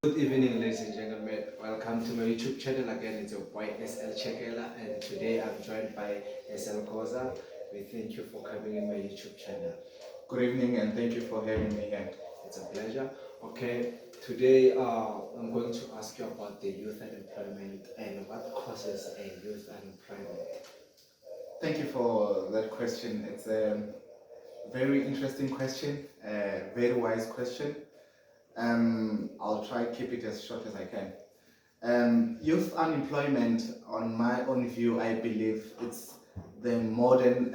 Good evening, ladies and gentlemen. Welcome to my YouTube channel again. It's your boy SL Chekela, and today I'm joined by SL Koza. We thank you for coming in my YouTube channel. Good evening and thank you for having me here. It's a pleasure. Okay, today I'm going to ask you about the youth unemployment and what causes a youth unemployment. Thank you for that question. It's a very interesting question, a very wise question. I'll try to keep it as short as I can. Youth unemployment, on my own view, I believe it's the modern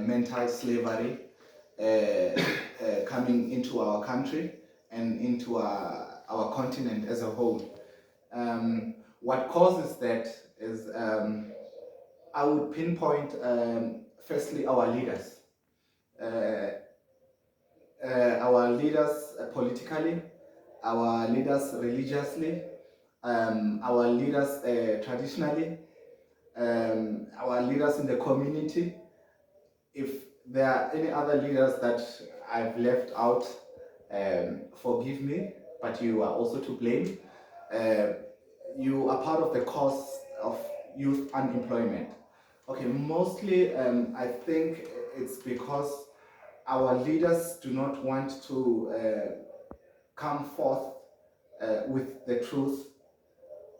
mental slavery coming into our country and into our continent as a whole. What causes that is I would pinpoint firstly our leaders politically, our leaders religiously, our leaders traditionally, our leaders in the community. If there are any other leaders that I've left out, forgive me, but you are also to blame. Uh, you are part of the cause of youth unemployment. Okay, mostly I think it's because our leaders do not want to come forth with the truth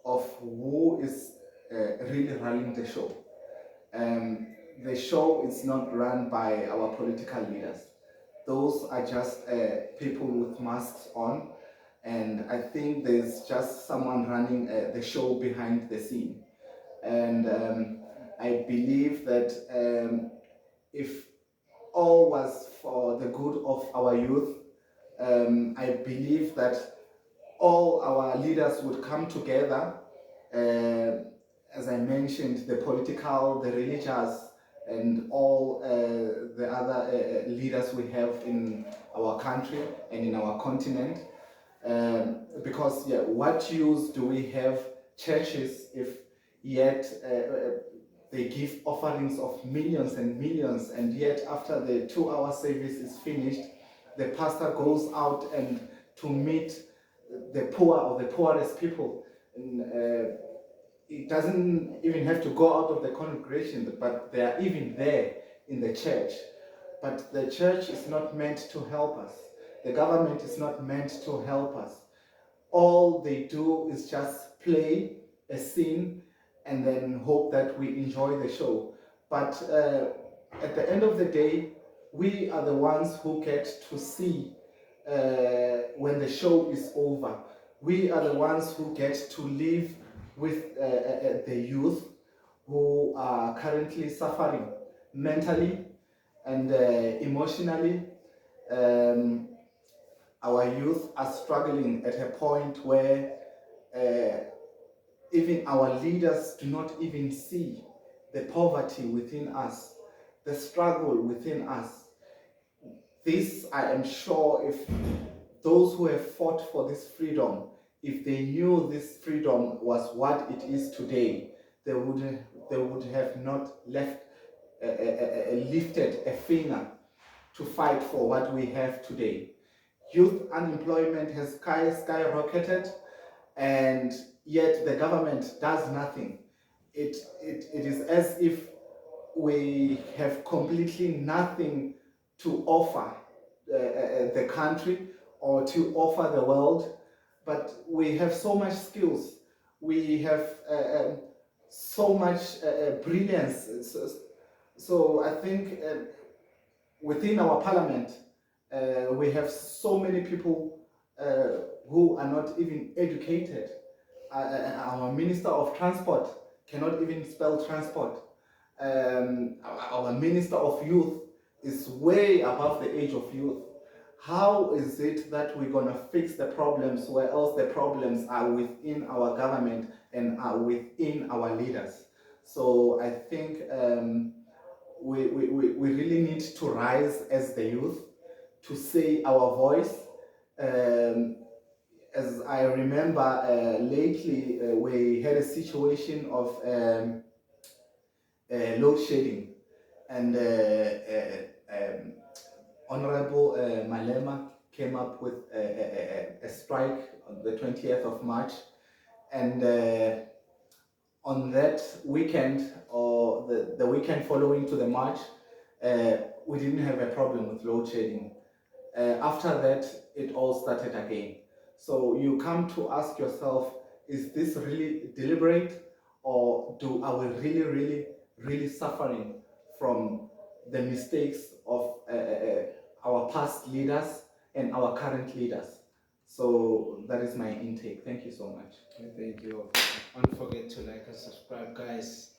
of who is really running the show. The show is not run by our political leaders. Those are just people with masks on, and I think there's just someone running the show behind the scene. And I believe that if all was for the good of our youth, I believe that all our leaders would come together, as I mentioned, the political, the religious, and all the other leaders we have in our country and in our continent. Because what use do we have churches if yet they give offerings of millions and millions, and yet after the 2 hour service is finished, the pastor goes out and to meet the poor or the poorest people. And, it doesn't even have to go out of the congregation, but they are even there in the church. But the church is not meant to help us. The government is not meant to help us. All they do is just play a scene and then hope that we enjoy the show. But at the end of the day, we are the ones who get to see when the show is over. We are the ones who get to live with the youth who are currently suffering mentally and emotionally. Um, our youth are struggling at a point where even our leaders do not even see the poverty within us, the struggle within us. This, I am sure, if those who have fought for this freedom, if they knew this freedom was what it is today, they would have not lifted a finger to fight for what we have today. Youth unemployment has skyrocketed, and yet the government does nothing. It is as if we have completely nothing to offer the country or to offer the world, but we have so much skills. We have so much brilliance. So I think within our parliament, we have so many people who are not even educated. Our Minister of Transport cannot even spell transport. Our Minister of Youth is way above the age of youth. How is it that we're going to fix the problems where else the problems are within our government and are within our leaders? So I think we really need to rise as the youth to say our voice. As I remember lately, we had a situation of load shedding, and Honorable Malema came up with a strike the 20th of March, and on that weekend or the weekend following to the march, we didn't have a problem with load shedding. After that, it all started again. So you come to ask yourself, is this really deliberate, or are we really suffering from the mistakes of our past leaders and our current leaders? So that is my intake. Thank you so much. Thank you. Don't forget to like and subscribe, guys.